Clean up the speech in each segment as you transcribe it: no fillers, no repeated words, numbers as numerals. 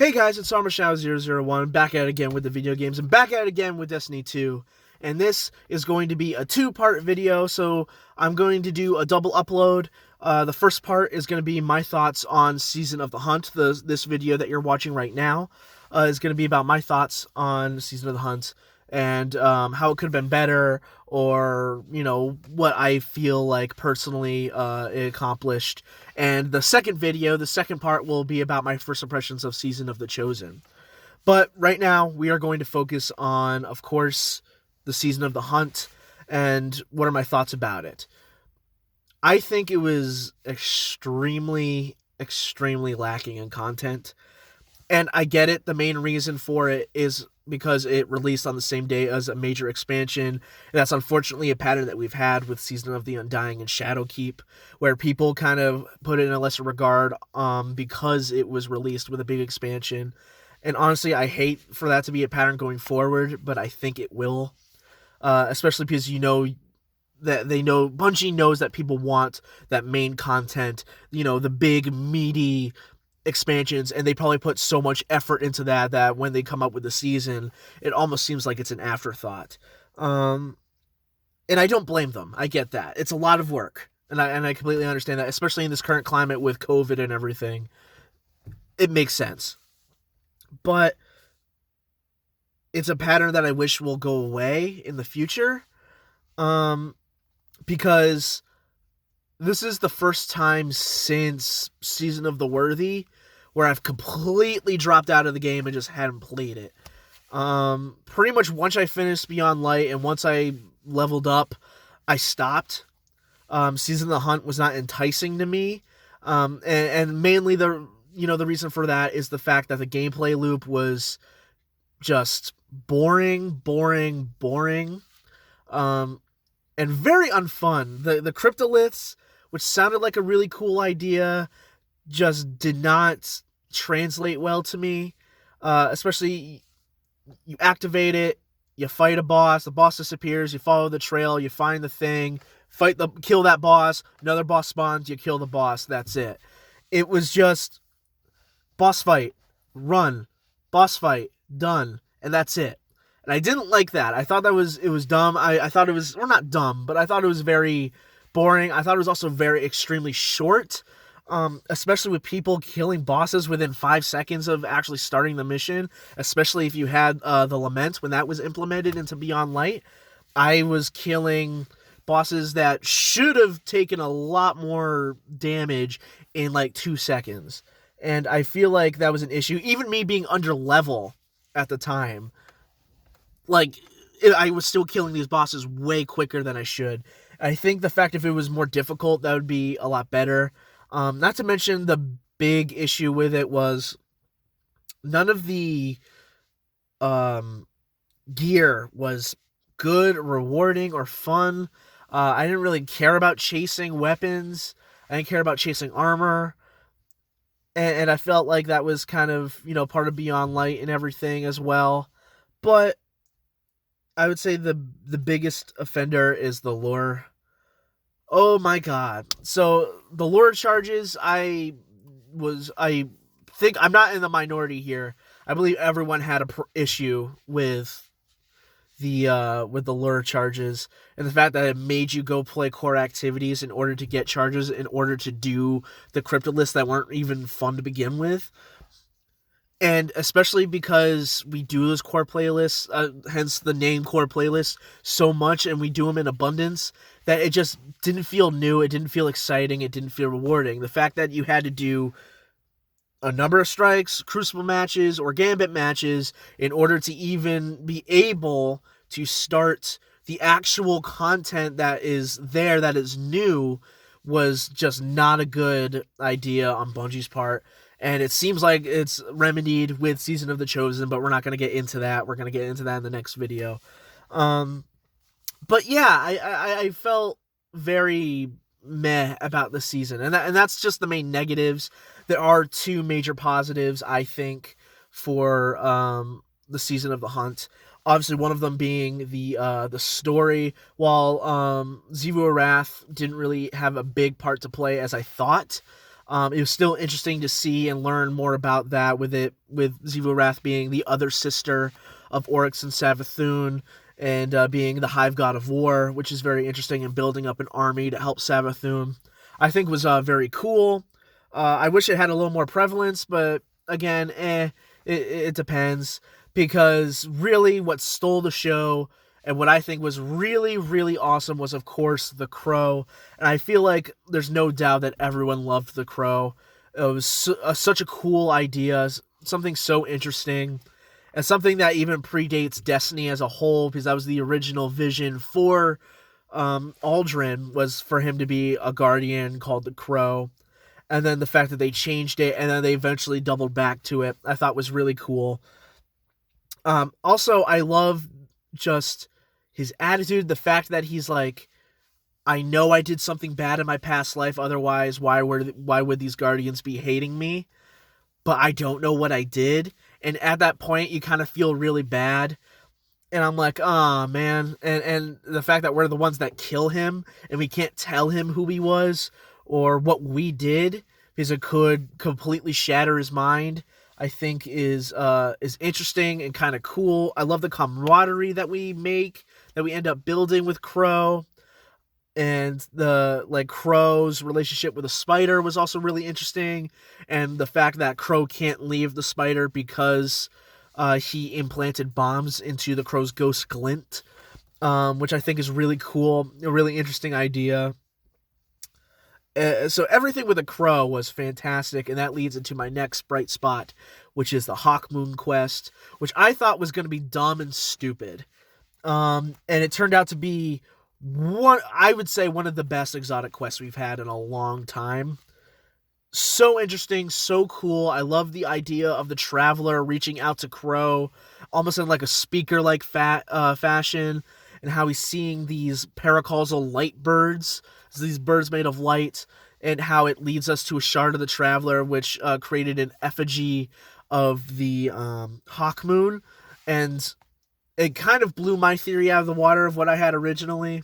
Hey guys, it's SarmaShow001, back at it again with the video games, and back at it again with Destiny 2. And this is going to be a two-part video, so I'm going to do a double upload. The first part is going to be my thoughts on Season of the Hunt. This video that you're watching right now is going to be about my thoughts on Season of the Hunt, and how it could have been better, or, what I feel like personally it accomplished. And the second part, will be about my first impressions of Season of the Chosen. But right now, we are going to focus on, of course, the Season of the Hunt, and what are my thoughts about it. I think it was extremely, extremely lacking in content. And I get it. The main reason for it is because it released on the same day as a major expansion. And that's unfortunately a pattern that we've had with Season of the Undying and Shadowkeep, where people kind of put it in a lesser regard because it was released with a big expansion. And honestly, I hate for that to be a pattern going forward, but I think it will. Especially because that Bungie knows that people want that main content, the big, meaty expansions, and they probably put so much effort into that when they come up with the season, it almost seems like it's an afterthought. And I don't blame them. I get that. It's a lot of work, and I completely understand that, especially in this current climate with COVID and everything. It makes sense. But it's a pattern that I wish will go away in the future. Because this is the first time since Season of the Worthy where I've completely dropped out of the game and just hadn't played it. Pretty much once I finished Beyond Light and once I leveled up, I stopped. Season of the Hunt was not enticing to me. And mainly the reason for that is the fact that the gameplay loop was just boring. And very unfun. The cryptoliths, which sounded like a really cool idea, just did not translate well to me. Especially, you activate it, you fight a boss, the boss disappears, you follow the trail, you find the thing, kill that boss, another boss spawns, you kill the boss, that's it. It was just boss fight, run, boss fight, done, and that's it. And I didn't like that. I thought it was dumb. I thought it was, or not dumb, but I thought it was very boring. I thought it was also very extremely short, especially with people killing bosses within 5 seconds of actually starting the mission, especially if you had the Lament when that was implemented into Beyond Light. I was killing bosses that should have taken a lot more damage in like 2 seconds. And I feel like that was an issue. Even me being under level at the time, I was still killing these bosses way quicker than I should. I think the fact if it was more difficult, that would be a lot better. Not to mention the big issue with it was none of the gear was good, rewarding, or fun. I didn't really care about chasing weapons. I didn't care about chasing armor. And I felt like that was kind of, part of Beyond Light and everything as well. But I would say the biggest offender is the lore. Oh my god. So the lore charges, I think I'm not in the minority here. I believe everyone had a issue with the lure charges, and the fact that it made you go play core activities in order to get charges, in order to do the cryptoliths that weren't even fun to begin with. And especially because we do those core playlists, hence the name core playlists, so much, and we do them in abundance, that it just didn't feel new, it didn't feel exciting, it didn't feel rewarding. The fact that you had to do a number of strikes, crucible matches, or gambit matches in order to even be able to start the actual content that is there, that is new, was just not a good idea on Bungie's part. And it seems like it's remedied with Season of the Chosen, but we're not going to get into that. We're going to get into that in the next video. But yeah, I felt very meh about the season. And that's just the main negatives. There are two major positives, I think, for the Season of the Hunt. Obviously, one of them being the story. While Xivu Arath didn't really have a big part to play as I thought, It was still interesting to see and learn more about that, with Xivu Arath being the other sister of Oryx and Savathun, and being the Hive God of War, which is very interesting, and building up an army to help Savathun, I think was very cool. I wish it had a little more prevalence, but again, it depends, because really what stole the show and what I think was really, really awesome was, of course, the Crow. And I feel like there's no doubt that everyone loved the Crow. It was such a cool idea, something so interesting, and something that even predates Destiny as a whole, because that was the original vision for Aldrin, was for him to be a guardian called the Crow. And then the fact that they changed it and then they eventually doubled back to it, I thought was really cool. Also, I love just his attitude, the fact that he's like, I know I did something bad in my past life, otherwise why would these guardians be hating me? But I don't know what I did. And at that point, you kind of feel really bad. And I'm like, oh, man. And the fact that we're the ones that kill him, and we can't tell him who he was or what we did, because it could completely shatter his mind, I think is interesting and kind of cool. I love the camaraderie that we end up building with Crow. And the Crow's relationship with the spider was also really interesting, and the fact that Crow can't leave the spider because he implanted bombs into the Crow's ghost glint, which I think is really cool, a really interesting idea. So everything with the Crow was fantastic, and that leads into my next bright spot, which is the Hawkmoon quest, which I thought was going to be dumb and stupid, and it turned out to be one of the best exotic quests we've had in a long time. So interesting, so cool. I love the idea of the Traveler reaching out to Crow, almost in like a speaker-like fashion, and how he's seeing these paracausal light birds, these birds made of light, and how it leads us to a shard of the Traveler, which created an effigy of the Hawkmoon, and it kind of blew my theory out of the water of what I had originally,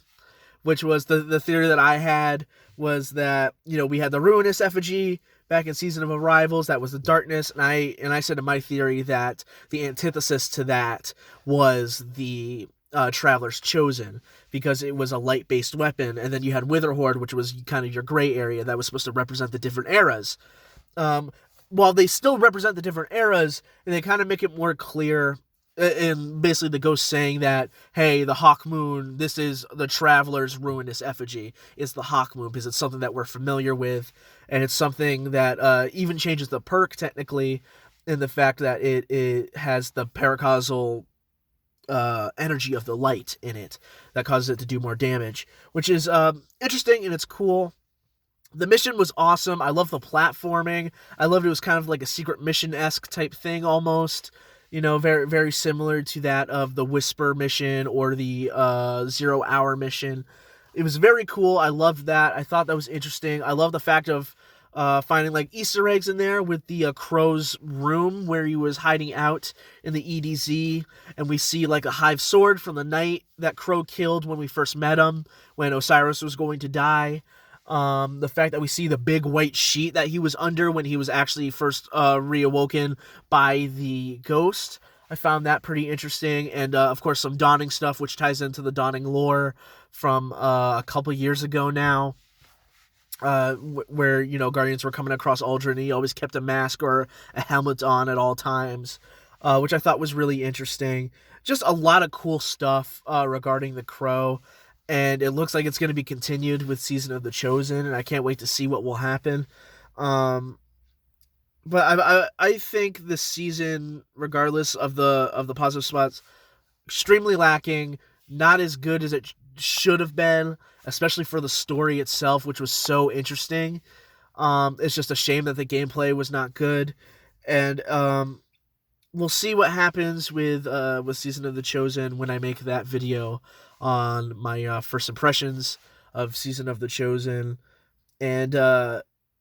which was the theory that I had was that, we had the Ruinous effigy back in Season of Arrivals, that was the darkness, and I said in my theory that the antithesis to that was the Traveler's Chosen, because it was a light-based weapon, and then you had Witherhoard, which was kind of your gray area that was supposed to represent the different eras. While they still represent the different eras, and they kind of make it more clear, and basically the ghost saying that, hey, the Hawkmoon, this is the Traveler's Ruinous effigy, is the Hawkmoon, because it's something that we're familiar with, and it's something that even changes the perk, technically, in the fact that it has the paracausal energy of the light in it that causes it to do more damage, which is interesting, and it's cool. The mission was awesome. I love the platforming. I loved it was kind of like a secret mission-esque type thing almost. Very, very similar to that of the Whisper mission or the 0 Hour mission. It was very cool. I loved that. I thought that was interesting. I love the fact of finding like Easter eggs in there with the Crow's room where he was hiding out in the EDZ, and we see like a Hive sword from the night that Crow killed when we first met him, when Osiris was going to die. The fact that we see the big white sheet that he was under when he was actually first reawoken by the ghost, I found that pretty interesting. And of course some Dawning stuff, which ties into the Dawning lore from a couple years ago now, where Guardians were coming across Aldrin, and he always kept a mask or a helmet on at all times, which I thought was really interesting. Just a lot of cool stuff regarding the Crow. And it looks like it's going to be continued with Season of the Chosen, and I can't wait to see what will happen. But I think this season, regardless of the positive spots, extremely lacking, not as good as it should have been, especially for the story itself, which was so interesting. It's just a shame that the gameplay was not good, and we'll see what happens with Season of the Chosen when I make that video on my first impressions of Season of the Chosen, and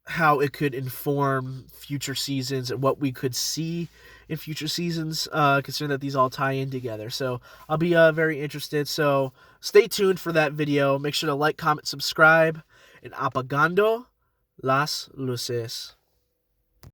how it could inform future seasons and what we could see in future seasons, considering that these all tie in together. So I'll be very interested. So stay tuned for that video. Make sure to like, comment, subscribe, and apagando. las luces.